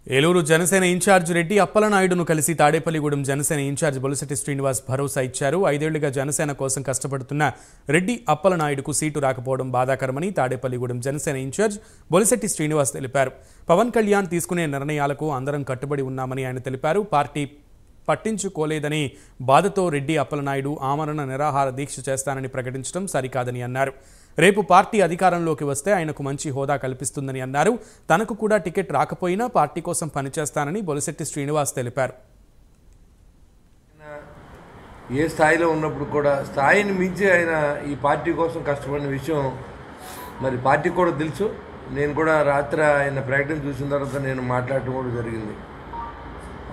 Eluru Janasena incharge Reddy అప్పలనాయుడును కలిసి Tadepalligudem Janasena incharge Bolisetti Srinivas భరోసా ఇచ్చారు. 5 ఏళ్లుగా జనసేన కోసం కష్టపడుతున్న రెడ్డి అప్పలనాయుడుకు సీటు రాకపోవడం బాధాకరమని తాడేపల్లిగూడెం జనసేన ఇన్ఛార్జ్ బొలిశెట్టి శ్రీనివాస్ తెలిపారు. పవన్ కళ్యాణ్ తీసుకునే నిర్ణయాలకు అందరం కట్టుబడి ఉన్నామని ఆయన తెలిపారు. పార్టీ పట్టించుకోలేదని బాధతో రెడ్డి అప్పలనాయుడు ఆమరణ నిరాహార దీక్ష చేస్తానని ప్రకటించడం సరికాదని అన్నారు. రేపు పార్టీ అధికారంలోకి వస్తే ఆయనకు మంచి హోదా కల్పిస్తుందని అన్నారు. తనకు కూడా టికెట్ రాకపోయినా పార్టీ కోసం పనిచేస్తానని బొలిశెట్టి శ్రీనివాస్ తెలిపారు. ఏ స్థాయిలో ఉన్నప్పుడు కూడా స్థాయిని మించి ఆయన ఈ పార్టీ కోసం కష్టపడిన విషయం మరి పార్టీకి కూడా తెలుసు. నేను కూడా రాత్రి ఆయన ప్రకటన చూసిన తర్వాత నేను మాట్లాడటం కూడా జరిగింది.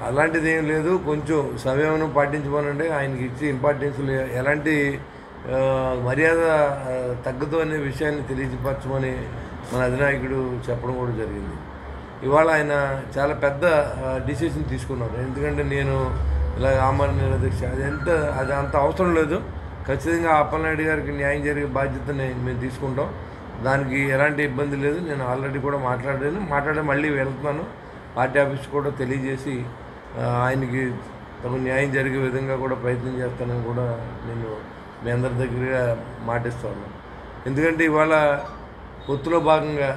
అలాంటిది ఏం లేదు, కొంచెం సమయం పాటించమనండి, ఆయనకి ఇచ్చి ఇంపార్టెన్స్ ఎలాంటి మర్యాద తగ్గదు అనే విషయాన్ని తెలియపరచమని మన అధినాయకుడు చెప్పడం కూడా జరిగింది. ఇవాళ ఆయన చాలా పెద్ద డిసిషన్ తీసుకున్నారు. ఎందుకంటే నేను ఇలా ఆమరణ నిరాదీక్ష అది అంత అవసరం లేదు. ఖచ్చితంగా అప్పలనాయుడు గారికి న్యాయం జరిగే బాధ్యతని మేము తీసుకుంటాం. దానికి ఎలాంటి ఇబ్బంది లేదు. నేను ఆల్రెడీ కూడా మాట్లాడి మళ్ళీ వెళ్తున్నాను. పార్టీ ఆఫీస్ కూడా తెలియజేసి ఆయనకి తమ న్యాయం జరిగే విధంగా కూడా ప్రయత్నం చేస్తానని కూడా నేను మీ అందరి దగ్గరగా మాటిస్తాను. ఎందుకంటే ఇవాళ పొత్తులో భాగంగా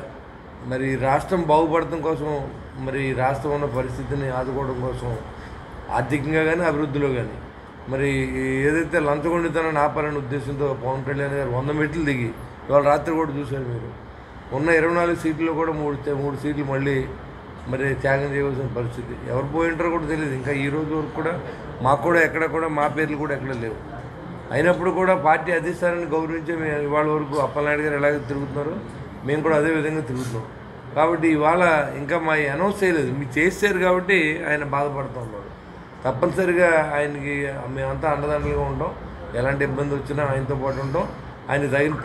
మరి రాష్ట్రం బాగుపడటం కోసం, మరి రాష్ట్రం ఉన్న పరిస్థితిని ఆదుకోవడం కోసం ఆర్థికంగా కానీ అభివృద్ధిలో కానీ మరి ఏదైతే లంచగొండితనాన్ని ఆపాలనే ఉద్దేశంతో పవన్ కళ్యాణ్ గారు 100 మెట్లు దిగి ఇవాళ రాత్రి కూడా చూశారు మీరు. ఉన్న 24 సీట్లు కూడా మూడు సీట్లు మళ్ళీ మరి త్యాగం చేయవలసిన పరిస్థితి. ఎవరు పోయింటారో కూడా తెలియదు. ఇంకా ఈ రోజు వరకు కూడా మాకు కూడా ఎక్కడ కూడా మా పేర్లు కూడా ఎక్కడ లేవు. అయినప్పుడు కూడా పార్టీ అధిష్టానాన్ని గౌరవించి ఇవాళ వరకు అప్పలనాయుడు గారు ఎలాగ తిరుగుతున్నారో మేము కూడా అదే విధంగా తిరుగుతున్నాం. కాబట్టి ఇవాళ ఇంకా మా అనౌన్స్ చేయలేదు, మీరు చేశారు కాబట్టి ఆయన బాధపడుతూ ఉన్నారు. తప్పనిసరిగా ఆయనకి మేమంతా అండదండలుగా ఉంటాం. ఎలాంటి ఇబ్బంది వచ్చినా ఆయనతో పాటు ఉంటాం. ఆయన తగిన